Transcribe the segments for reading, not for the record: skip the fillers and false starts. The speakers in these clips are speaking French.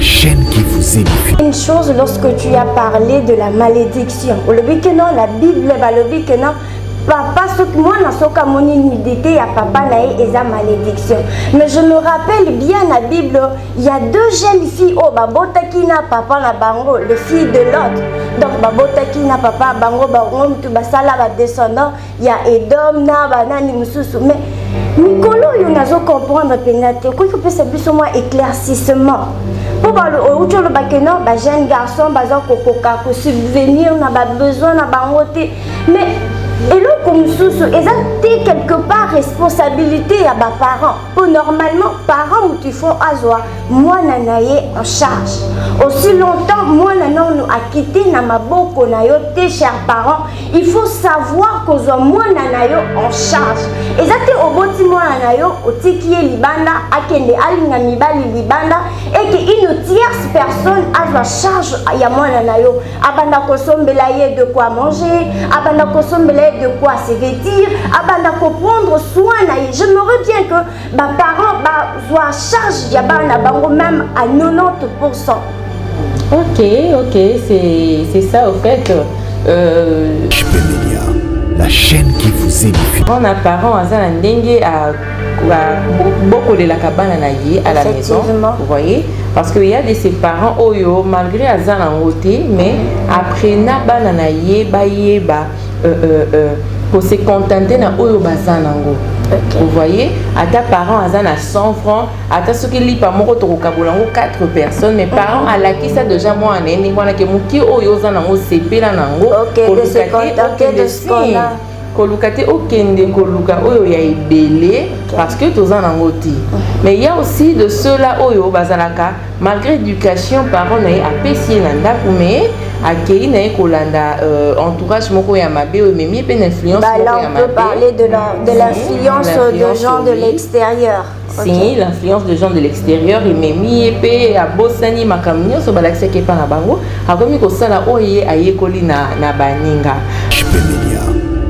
chaîne qui vous édifie. Une chose, lorsque tu as parlé de la malédiction, le but que non, la Bible va le but que non, papa, moi, je n'ai pas nudité à papa, et sa malédiction. Mais je me rappelle bien la Bible, il y a deux jeunes filles, oh, babota qui n'a papa na bango, le fils de l'autre. Donc, babota qui n'a papa, bango, bango, tout basala, va descendant, il y a Edom, na, banani, mususu. Mais, Nicolo, il n'a pas comprendre, pénalité. Quoi que peut plus ou moins éclaircissement. Pour le jeune garçon, il subvenir, on a besoin, on a mais et là, comme sous, ils ont quelque part responsabilité à mes parents. Pour normalement, parents où tu fais azoa, moi nanaye en charge. Aussi longtemps, moi nanon nous a quitté na maboko na yo tes chers parents. Il faut savoir que moi nanayo en charge. Et ça te au boti moi nanayo au tiki libanda akende alinga mibali libanda et que une tierce personne a la charge ya moi nanayo. Abanda kosombela ye de quoi manger, abanda kosombela de quoi se vêtir, abanda ko prendre soin na ye. Je me retiens que mes parents soient charge ya bana bango même à 90%. Ok, c'est ça au fait. Chpemelia, la chaîne qui vous édifie. On a parents à Zandengue à beaucoup de la cabane à la maison, vous voyez, parce qu'il y a de ses parents oyo malgré Azanangote, mais après na bananaye ba pour se contenter na oyo bazanango. Vous voyez, à ta parent à 100 francs, à ta ce qui lit par mon retour au Kabolango 4 personnes, mes parents à la qui ça déjà moi en est, voilà que mon qui oyo zanango c'est pela nango. Ok, de ce qu'on a. Kolukate okende koluka oyo ya ebele parce que tozana ngoti. Mais il y a aussi de ceux-là oyo bazalaka malgré l'éducation parents na apesi na ndaku mais akei na kolanda entourage moko ya mabe o memi pe influence moko ya mabe. On peut parler de l'influence de gens de l'extérieur. Si l'influence de gens de l'extérieur et memi epé a bosani makamnyo so balaxé ke pa na bango akomi ko sala oye ayekoli na baninga.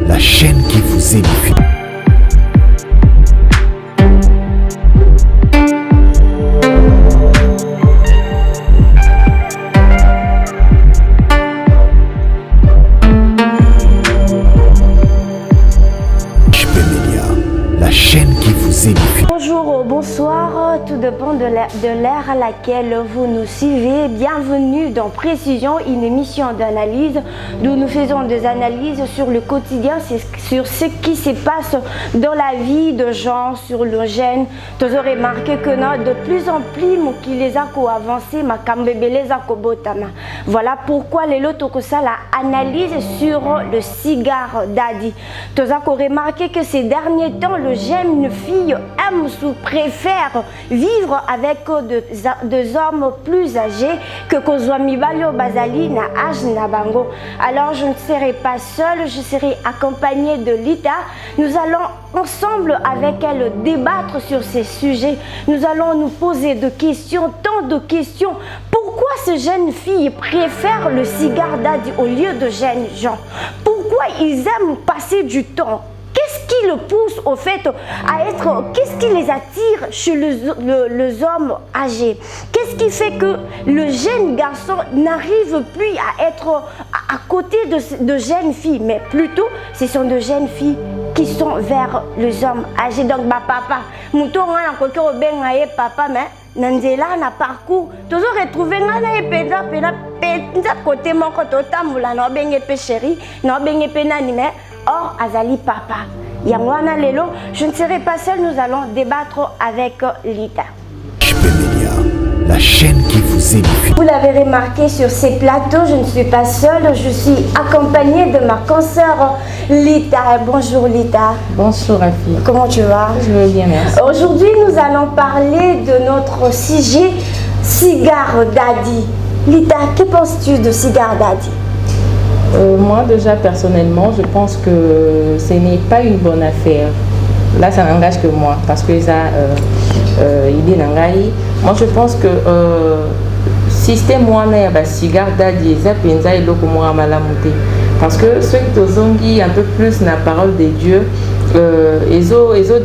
La chaîne qui vous édifie. La chaîne qui vous édifie. Bonjour, bonsoir, tout dépend de l'ère à laquelle vous nous suivez. Bienvenue dans Précision, une émission d'analyse où nous faisons des analyses sur le quotidien, sur ce qui se passe dans la vie de gens, sur le gène. Vous aurez remarqué que de plus en plus, qui les a avancé, ma les a botama. Voilà pourquoi les lotos que ça la analyse sur le cigare daddy. Vous avez remarqué que ces derniers temps, le jeune fille aime ou préfère vivre avec des hommes plus âgés que Kozwami Balio Bazali na âge na bango. Alors je ne serai pas seule, je serai accompagnée de Lita. Nous allons ensemble avec elle débattre sur ces sujets. Nous allons nous poser de questions, tant de questions. Pourquoi ces jeunes filles préfèrent le cigare daddy au lieu de jeunes gens? Pourquoi ils aiment passer du temps? Qu'est-ce qui le pousse au fait à être... Qu'est-ce qui les attire chez les hommes âgés? Qu'est-ce qui fait que le jeune garçon n'arrive plus à être à côté de jeunes filles? Mais plutôt, ce sont de jeunes filles qui sont vers les hommes âgés. Donc, papa, mouton, on a papa, mais Nanzela na parcours toujours retrouvé ngana e peda côté mon côté tamboula no benge pe chéri no benge pe nani mais or azali papa yangwana lelo je ne serai pas seule, nous allons débattre avec Lita. La chaîne qui vous édifie. Vous l'avez remarqué sur ces plateaux, je ne suis pas seule, je suis accompagnée de ma consoeur Lita. Bonjour Lita. Bonjour Rafi. Comment tu vas? Je vais bien, merci. Aujourd'hui, nous allons parler de notre sujet cigare daddy. Lita, que penses-tu de cigare daddy? Moi déjà personnellement, je pense que ce n'est pas une bonne affaire. Là, ça n'engage que moi parce que ça, il est nangai. Moi, je pense que système moi na cigare daddy ça penza et loko moi malamuté parce que ceux qui ont un peu plus la parole de Dieu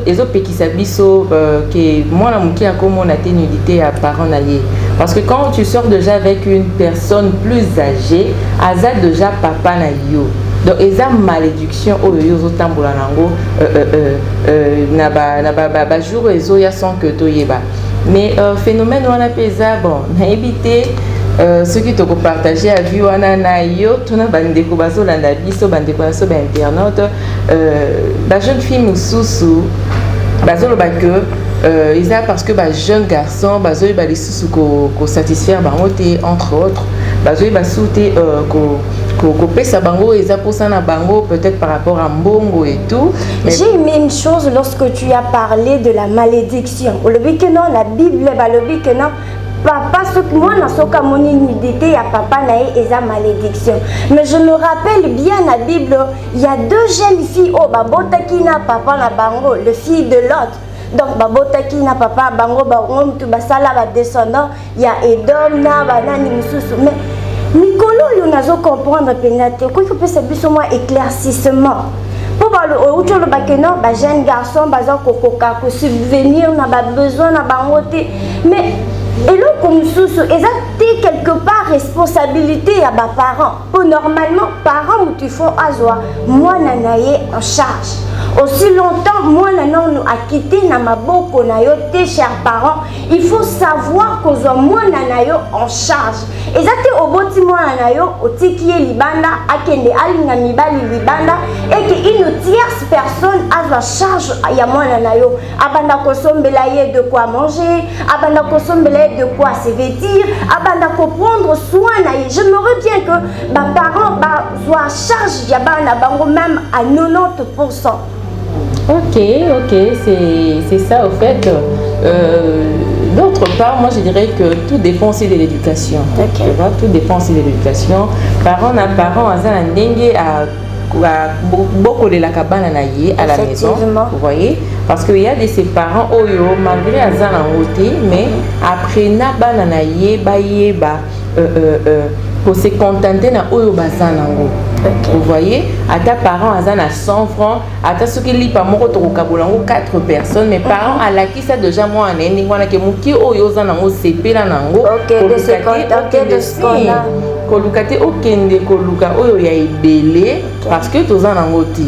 ezopekisa biso que mwana moke akomona te nudité ya parent na ye. Parce que quand tu sors déjà avec une personne plus âgée, aza déjà papa na yo. Donc eza malédiction oyo ozotambola nango na jour ezo ya sans que toyeba. Mais phénomène wana peza bon na éviter ceux qui te partager à vue wana na yo tuna bandeko bazolanda biso bandeko baso ba internaute ba jeune fille mususu bazoloba que ils a parce que ba jeune garçon bazoi ba lisusu ko satisfaire bango te entre autres bazoi ba souté ko pesa bango eza posa na bango peut-être par rapport à mbongo et tout. J'ai aimé une chose lorsque tu as parlé de la malédiction. Au lobby que non la Bible va lobby que non papa, moi, dans ce cas, mon nudité, il y a papa, et sa malédiction. Mais je me rappelle bien la Bible, il y a deux jeunes filles, oh, babota qui n'a papa, na bango, le fille de l'autre. Donc, babota qui n'a papa, bango, bango, tout basala, va descendant, il y a Edom, na, banani, mususu. Mais, Nicolo, il y a un comprendre, pénalité, quoi que peut s'appuyer moi éclaircissement. Pour le jeune garçon, il subvenir, on a besoin, on a mais et là, comme sous, ils quelque part responsabilité à mes parents. Pour normalement, parents où tu fais azoa, moi nanaye en charge. Aussi longtemps, moi nous a quitté na maboko na yo tes chers parents, il faut savoir que moi nanayo en charge. Et ça te au boti moi nanayo au tiki libanda akende alinga mibali libanda et que une tierce personne a la charge ya moi nanayo abanda kosombela ye de quoi manger, abanda kosombela ye de quoi se vêtir, abanda ko prendre soin na ye. J'aimerais bien que ma parents ba soit charge ya bana bango même à 90%. Ok, c'est ça au fait. D'autre part, moi je dirais que tout dépend aussi de l'éducation. Okay. Tu vois, tout dépend aussi de l'éducation. Parents, beaucoup de la cabane à la maison, vous voyez, parce qu'il y a de ces parents oyo malgré azan en côté, mais après na banana ye pour se contenter na oyo bazan en vous voyez, à ta parent azan à 100 francs, à ta ce qui lit pas mon retour au Kabolango 4 personnes, mes parents à la qui ça déjà moi en ending wana ke muki oyo zan en CP la nango, de se contenter de ce qu'on a. Kolukate okende koluka oyo ya ebele parce que tous en angoti.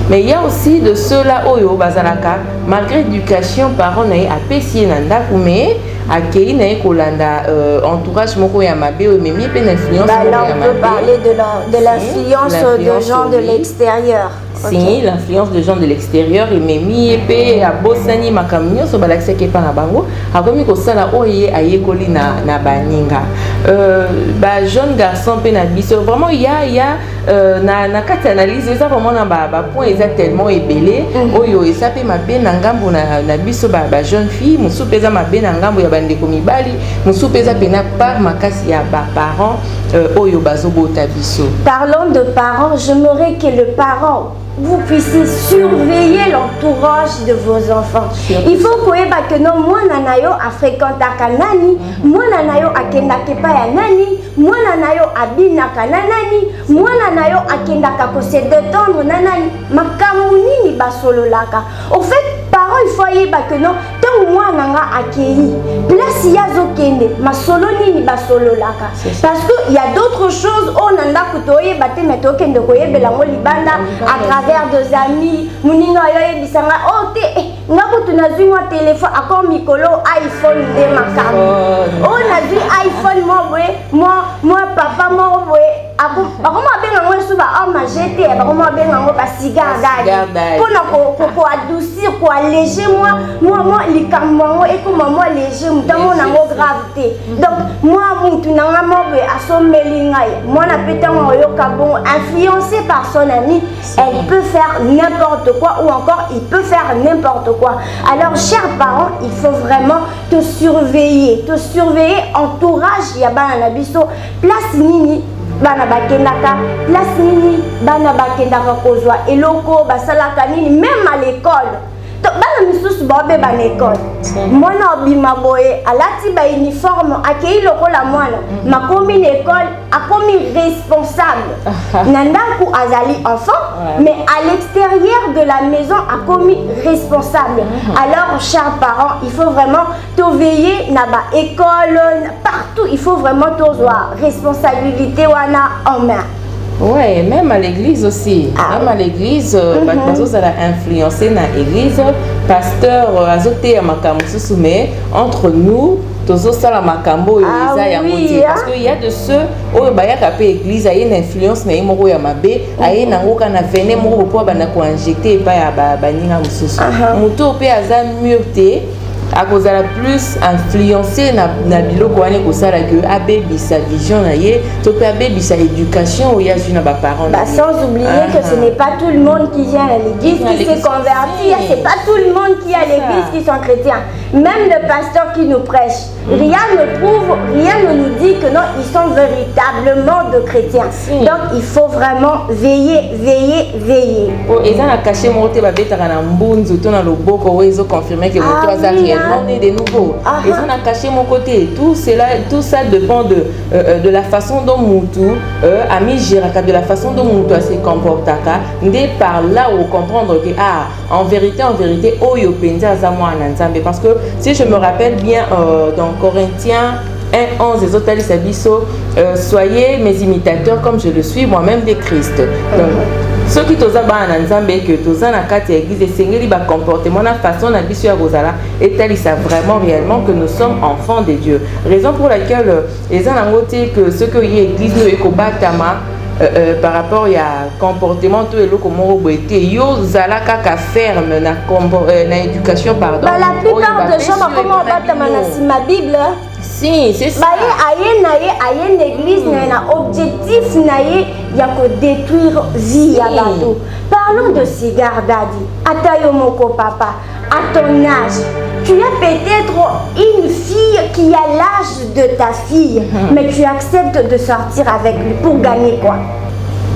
Mais il y a aussi de ceux-là oyo bazalaka malgré l'éducation parents na apesi nanda mais akei na kolanda entourage moko ya mabe mais mi pe influence là on peut parler de l'influence de gens de l'extérieur. Si l'influence de gens de l'extérieur et memi épée à bosani makamio so balaxé ke pa na bango akomi ko sala oye ayekoli na baninga ba jeune garçon pe na biso vraiment il y a na kati analyse ça vraiment na ba point est tellement ébélé oyo et ça pe mabe na ngambo na biso ba jeune fille musu peza mabe na ngambo ya bandeko mibali musu peza pe na par makasi ya ba parents oyo bazobota biso. Parlons de parents, j'aimerais que le parent vous puissiez surveiller l'entourage de vos enfants. Il faut que non moi nanayo a fréquenté nani, moi nanayo a kendake pa ya nani, moi nanayo a binaka nani, moi nanayo a kendaka ko se détendre nani, makamuni ni basolo laka. Au fait, parents il faut que non tant moi nanga accueilli. Place yazo kende, ma solo ni basolo laka. Parce que il y a d'autres choses on nanda kutoye baté meto kende koye belango libanda à travers des amis, muninga yoye bisanga oh te ngako tunazui moi téléphone encore mikolo iPhone de makam. On a vu iPhone moi papa moi ako benga ngo suba oh ma jeté ako benga ngo ba cigare dadi pour adoucir pour alléger moi likambo et comme moi léger mutango nango gravité. Donc moi mutu nanga mobe asomeli ngai moi na petango yoka bon influencé par son ami, elle peut faire n'importe quoi ou encore il peut faire n'importe quoi. Alors chers parents, il faut vraiment te surveiller entourage ya bana na biso place nini bana bakendaka place nini bana bakendaka kozwa eloko basalaka nini même à l'école bana misusu baobe bana école mwana obima boye alati ba uniforme akei lokola mwana makomi na école akomi responsable na ndako azali enfant mais à l'extérieur de la maison akomi responsable. Alors chers parents, il faut vraiment te veiller na ba école partout, il faut vraiment te voir responsabilité wana en main. Ouais, même à l'église aussi. Même à l'église, parce que ça a influencé dans l'église. Pasteur, azoté à makambo mais entre nous, tozo sala makambo ya moti parce que il y a de ceux au baya kapé église a une influence na imoko ya mabe, aye nangoka na vene moko po bana ko injecter pa ya baninga mususu. Muto pe aza murté à cause de la plus influencé na biloko wane ko sala que abebi sa vision na ye to pe abebi sa éducation ou ya juna ba parents sans oublier que ce n'est pas tout le monde qui vient à l'église qui s'est converti, c'est pas tout le monde qui est à l'église qui sont chrétiens. Même le pasteur qui nous prêche, rien ne nous dit que non, ils sont véritablement de chrétiens. Donc il faut vraiment veiller. Oh, et ça a caché mon côté babetara na mbunzu to na loboko wo ils ont confirmé que moto a réellement né de nouveau. Et ça a caché mon côté. Tout ça dépend de la façon dont Moutou a mis Jiraka, de la façon dont Moutou se comporte. Dès par là où comprendre que en vérité Oyo Penza Zamwa Nanzambe. Parce que si je me rappelle bien dans Corinthiens 1:11 les autres Alisabiso, soyez mes imitateurs comme je le suis moi-même de Christ. Donc, ceux qui toza ba nanzambe que toza na kati église esengeli ba comportement na façon na biso ya rozala et tel ils savent vraiment réellement que nous sommes enfants de Dieu. Raison pour laquelle les gens ont noté que ce que y église no ekobatama par rapport à comportement tout eloko moko boete yo zala kaka ferme na éducation pardon. Bah la plupart des gens comment batama na sima Bible. Si, c'est ça. Aye une église na objectif naie ya ko détruire vie ya bato. Parlons de cigare daddy. Atayo moko papa, à ton âge, tu as peut-être une fille qui a l'âge de ta fille, mais tu acceptes de sortir avec lui pour gagner quoi?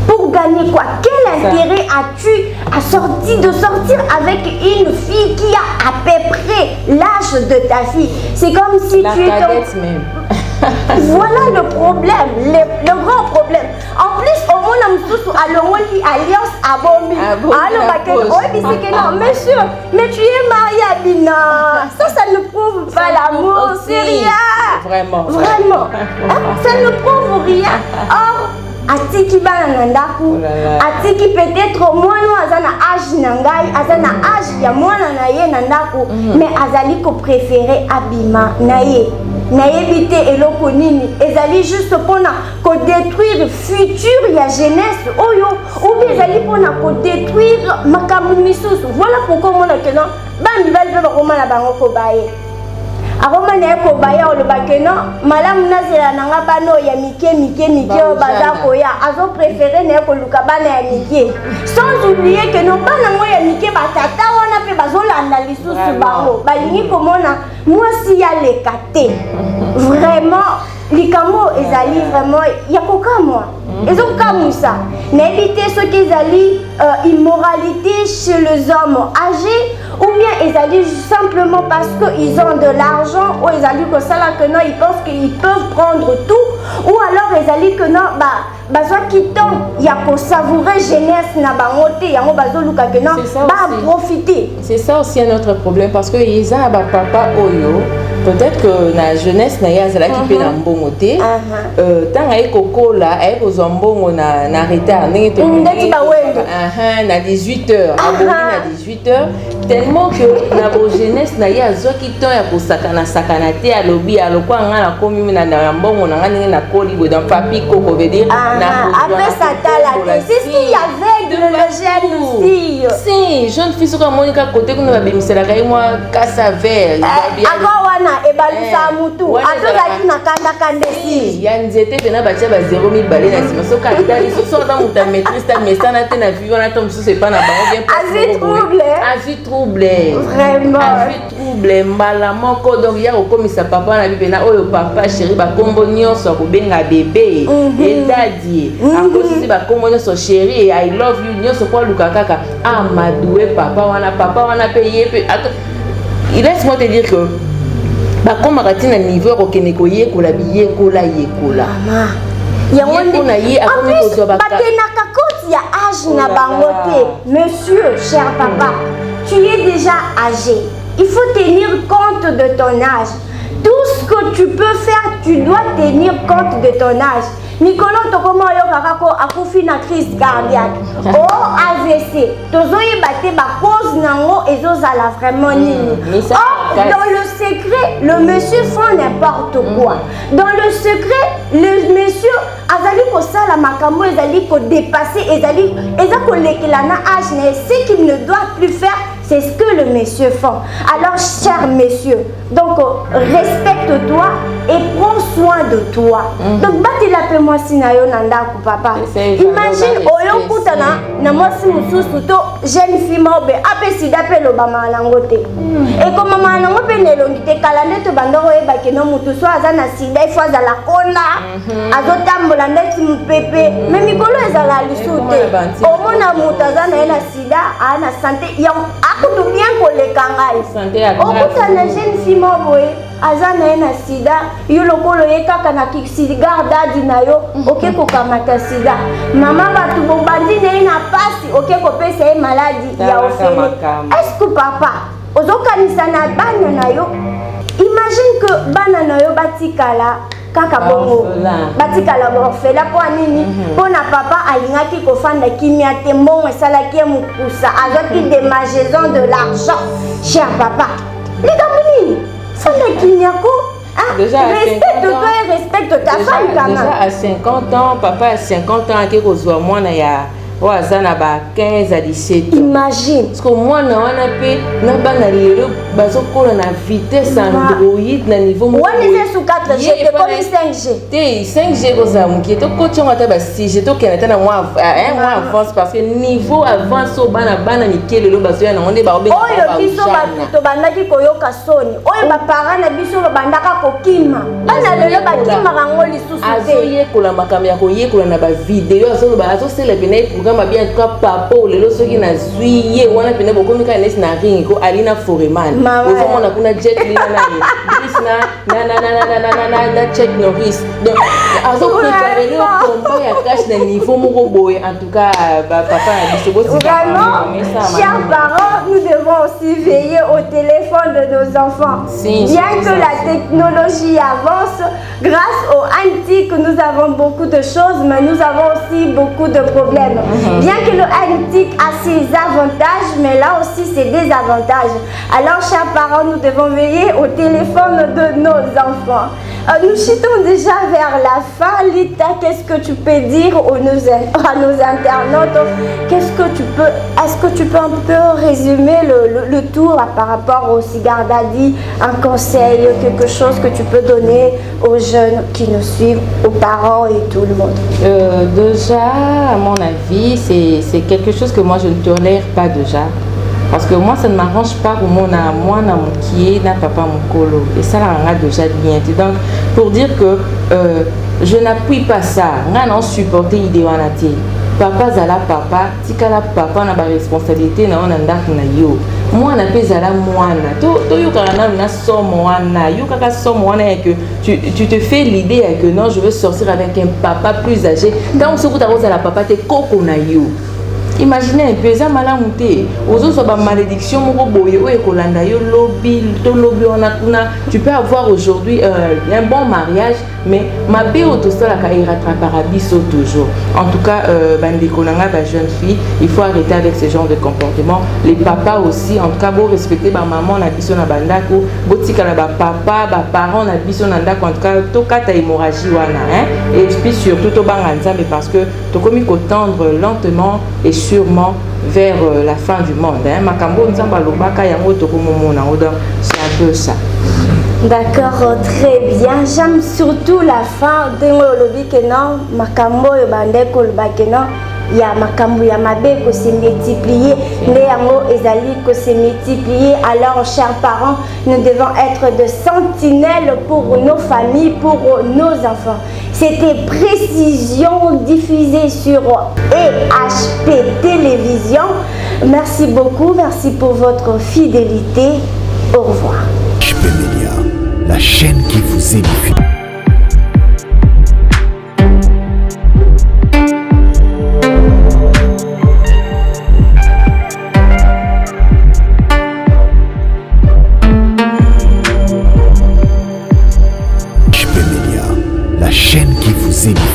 Pour gagner quoi? Quel intérêt as-tu de sortir avec une fille qui a à peu près l'âge de ta fille? C'est comme si la tu cadette même. Voilà le problème, le grand problème. En plus, au monde amsusu alongoli alliance abomi. Alors non, monsieur, mais tu es marié à Bina. Ça ne prouve pas l'amour, c'est rien. Vraiment. Ça ne prouve rien. Or, atiki bana ndaku, atiki peut-être mwana azana âge nangai, azana âge ya mwana na ye nandaku, mais azali ko préférer abima na ye. Naïbité et l'okonini, ezali juste pour détruire futur ya jeunesse oyo ou bien ezali pour détruire makamu misusu. Voilà pourquoi mon akena bandi bali ba koma na bango ko baye. Aroma na ko baye o le bakena malamu na zela nanga bano ya mike o baza ko ya azo préférer na ko luka bana ya mike. Sans oublier que non bana ngo ya mike batata wana pe bazolanda lisusu bango. Balingi komona moi si ya lekate. Vraiment likambo ezali vraiment yakoka moi. Ezokamusa. N'évitez ce qu'ils allaient immoralité chez les hommes âgés ou bien ils allaient simplement parce qu'ils ont de l'argent ou ils allaient que ça là que non ils pensent qu'ils peuvent prendre tout ou alors ils allaient que non soit quittant il y a pour savourer jeunesse na bangote yango bazoluka que non profiter. C'est ça aussi un autre problème parce que ils ont papa oyo peut-être que la jeunesse na ya zala ki pe na mbongo te tanga ekoko la eko zombongo na retard ndenge to na 18h na 18h tellement que na bo jeunesse na ya zoki ton ya ko sakana te alobi alokwa nga na komi na mbongo na ndenge na koli bo dans papi koko veut dire après ça tala c'est ce qu'il y avait de le jeune fille si jeune fille sur Monica côté qu'on va bémisser la moi casse vert encore wana et balusa mutu atozaki na kanda kandesi ya nzete pena batia ba 0 mibale na sima soka tali so dans muta maîtrise ta mesana te na vie wana tom so c'est pas na bango bien avi trouble vraiment avi trouble mbala moko donc ya okomisa papa na bibena oyo papa chéri ba kombo nyonso ko benga bébé et daddy akosi ba kombo nyonso chéri I love you nyonso kwa luka kaka amadoué papa wana pe yepe laisse-moi te dire que ba koma katina niveau ko keneko yekola biyekola mama yango na ye akomi ko zo ba batenaka koti ya âge na bango te monsieur cher papa tu es déjà âgé il faut tenir compte de ton âge tout ce que tu peux faire tu dois tenir compte de ton âge Nicolas Tokomo Yokako akufi na crise cardiaque AVC tozoyeba te ba cause nango ezozala vraiment nini dans le secret le monsieur font n'importe quoi dans le secret le monsieur azali kosala makambo ezali ko dépasser ezali eza kolekela na âge na ce qu'il ne doit plus faire c'est ce que le monsieur fait. Alors, cher monsieur, donc respecte-toi et prends soin de toi. Donc, bati la pe moi sinayo nanda ku papa. Imagine oyo kutana na moi si mususu to jeune fille mobe ape sida pe lo bama langote. Et comme mama nango pe nelongi te kalande to bandoro e ba keno mutu so azana sida il faut azala kona. Azotambola ndeti mpepe. Mais mikolo ezala lisute. Omona mutu azana ena sida ana santé ya akutu bien koleka ngai okutana jeune fille moboye aza na ye na sida yo lokolo ye kaka na cigare dadi na yo oke kokamata sida mama bato bobandi na ye na pasi oke kopesa ye maladi ya ofele est-ce que papa ozokanisa na bana na yo imagine que bana na yo batikala kaka bongo batikala borfela po nini pona papa alingaki kofanda kimia te mbongo esalaki ye mokusa azwaki démangeaison de l'argent cher papa likambo nini fanda kimiako respecte-toi et respecte ta femme quand même déjà à 50 ans papa à 50 ans ake kozwa mwana ya Wazana ba 15 à 17 ans. Imagine. Parce que moi na wana pe na bana lelo bazokola na vitesse Android na niveau mo. Wani ze sous 4G comme 5G. Te 5G koza muki to ko tshonga ta ba 6G to kena ta na moi avance parce que niveau avance au bana miki lelo bazo ya na onde ba obenga. Oyo biso ba to bandaki koyoka soni. Oyo ba parents na biso bandaka kokima. Bana lelo ba kima rango lisusu te. Azoye kola makambo ya koyekola na ba video azo ba azo célébrer programme bien ka papa lelo soki na zuiye wana pene bokomi ka nesi na ring ko alina foreman ozo mona kuna jet lina na ye Chris na check Norris donc azo préparer le combat ya cash na niveau moko boye en tout cas papa na biso bosi chers parents nous devons aussi veiller au téléphone de nos enfants bien que la technologie avance grâce au antique nous avons beaucoup de choses mais nous avons aussi beaucoup de problèmes. Bien que le antique a ses avantages, mais là aussi c'est des avantages. Alors, chers parents, nous devons veiller au téléphone de nos enfants. Nous chutons déjà vers la fin. Lita, qu'est-ce que tu peux dire à nos internautes? Est-ce que tu peux un peu résumer le tour par rapport au cigare daddy, un conseil, quelque chose que tu peux donner aux jeunes qui nous suivent, aux parents et tout le monde? Déjà, à mon avis, c'est quelque chose que moi je ne tolère pas déjà. Parce que moi, ça ne m'arrange pas pour moi, qui est papa mon colo. Et ça, là, déjà bien. Donc, pour dire que je n'appuie pas ça. Je n'ai supporté l'idée. Papa zala papa, tikala papa na ba responsabilité na onanda na yo. Moi na pe zala mwana. To yo kana na somo wana, yo kaka somo wana que tu te fais l'idée que non, je veux sortir avec un papa plus âgé. Quand on se retrouve à la papa te koko na yo. Imaginez un peu ça malamuté. Aux autres ba malédiction moko boye o ekolanda yo lobby to lobby on a tu peux avoir aujourd'hui un bon mariage mais ma bé auto la ka rattrapera biso toujours. En tout cas bande konanga ba jeune fille, il faut arrêter avec ce genre de comportement. Les papas aussi en tout cas beau respecter ba maman na biso na bandako, botika na ba papa, ba parents na biso na ndako en tout cas to kata hémorragie wana hein et puis surtout to banga nzambe parce que to komi ko tendre lentement et sûrement vers la fin du monde. Makambo nzamba lobaka yango tokomomona. C'est un peu ça. D'accord, très bien. J'aime surtout la fin de l'olobi que non, makambo yo bande koloba que non, il y a makambo ya mabe ko se multiplier, néanmo ezali ko se multiplier. Alors, chers parents, nous devons être de sentinelles pour nos familles, pour nos enfants. C'était Précision diffusée sur EHP Télévision. Merci beaucoup, merci pour votre fidélité. Au revoir. EHP Média, la chaîne qui vous édifie. EHP Média, la chaîne qui vous édifie.